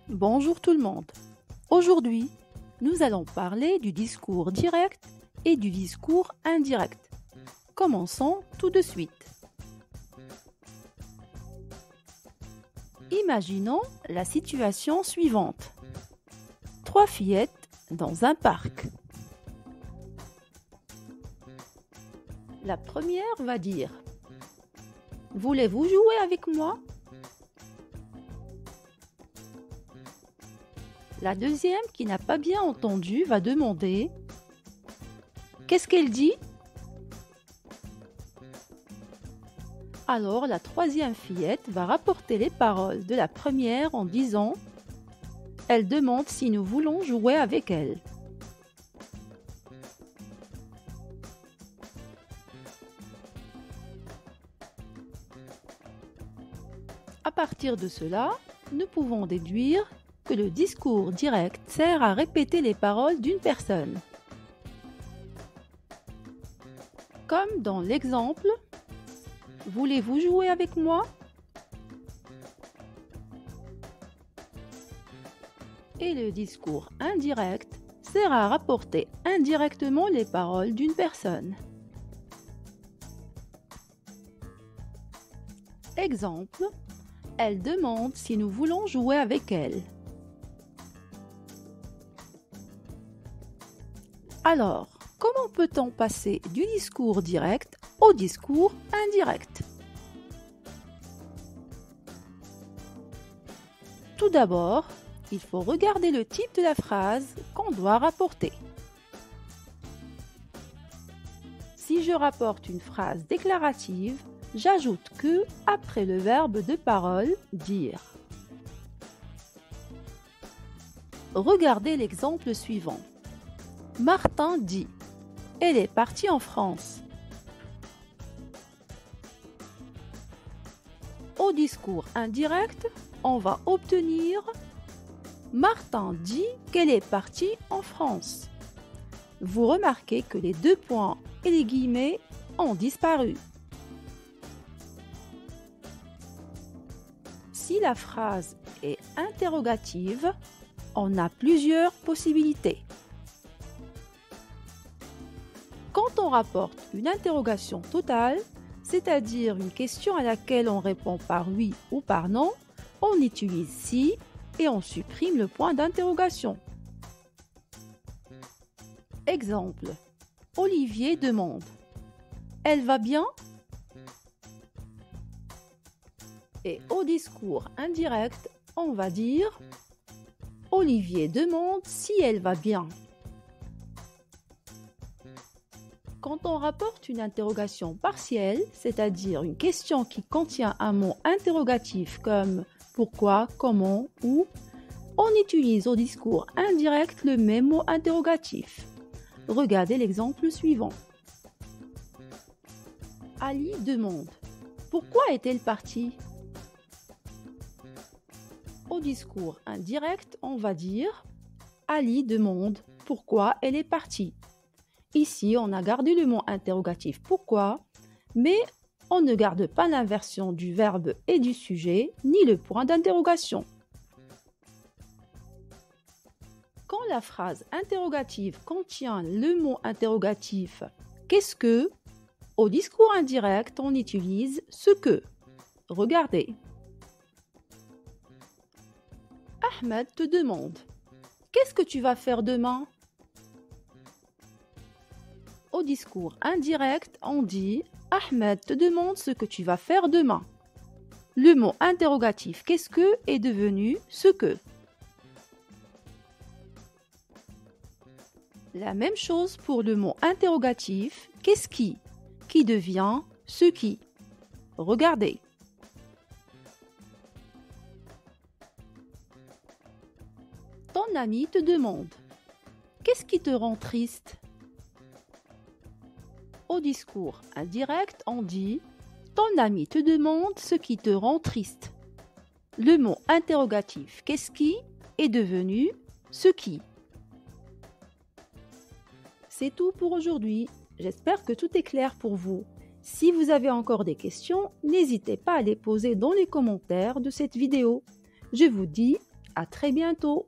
Bonjour tout le monde. Aujourd'hui, nous allons parler du discours direct et du discours indirect. Commençons tout de suite. Imaginons la situation suivante. 3 fillettes dans un parc. La première va dire « Voulez-vous jouer avec moi ?» La deuxième, qui n'a pas bien entendu, va demander « Qu'est-ce qu'elle dit ?» Alors, la troisième fillette va rapporter les paroles de la première en disant « Elle demande si nous voulons jouer avec elle. » À partir de cela, nous pouvons déduire que le discours direct sert à répéter les paroles d'une personne. Comme dans l'exemple « Voulez-vous jouer avec moi ?» Et le discours indirect sert à rapporter indirectement les paroles d'une personne. Exemple, elle demande si nous voulons jouer avec elle. Alors, comment peut-on passer du discours direct au discours indirect? Tout d'abord, il faut regarder le type de la phrase qu'on doit rapporter. Si je rapporte une phrase déclarative, j'ajoute que après le verbe de parole, dire. Regardez l'exemple suivant. Martin dit « Elle est partie en France ». Au discours indirect, on va obtenir « Martin dit qu'elle est partie en France ». Vous remarquez que les 2 points et les guillemets ont disparu. Si la phrase est interrogative, on a plusieurs possibilités. Quand on rapporte une interrogation totale, c'est-à-dire une question à laquelle on répond par oui ou par non, on utilise si et on supprime le point d'interrogation. Exemple, Olivier demande « Elle va bien ?» Et au discours indirect, on va dire « Olivier demande si elle va bien ». Quand on rapporte une interrogation partielle, c'est-à-dire une question qui contient un mot interrogatif comme « pourquoi »,« comment » ou on utilise au discours indirect le même mot interrogatif. Regardez l'exemple suivant. Ali demande « Pourquoi est-elle partie ?» Au discours indirect, on va dire « Ali demande pourquoi elle est partie ». Ici, on a gardé le mot interrogatif « pourquoi », mais on ne garde pas l'inversion du verbe et du sujet, ni le point d'interrogation. Quand la phrase interrogative contient le mot interrogatif « qu'est-ce que ?», au discours indirect, on utilise « ce que ». Regardez. Ahmed te demande « Qu'est-ce que tu vas faire demain ?» Au discours indirect, on dit « Ahmed te demande ce que tu vas faire demain ». Le mot interrogatif « qu'est-ce que » est devenu « ce que ». La même chose pour le mot interrogatif « qu'est-ce qui » devient « ce qui ». Regardez. Ton ami te demande « Qu'est-ce qui te rend triste ?» Au discours indirect, on dit « Ton ami te demande ce qui te rend triste ». Le mot interrogatif « qu'est-ce qui » est devenu « ce qui ». C'est tout pour aujourd'hui. J'espère que tout est clair pour vous. Si vous avez encore des questions, n'hésitez pas à les poser dans les commentaires de cette vidéo. Je vous dis à très bientôt.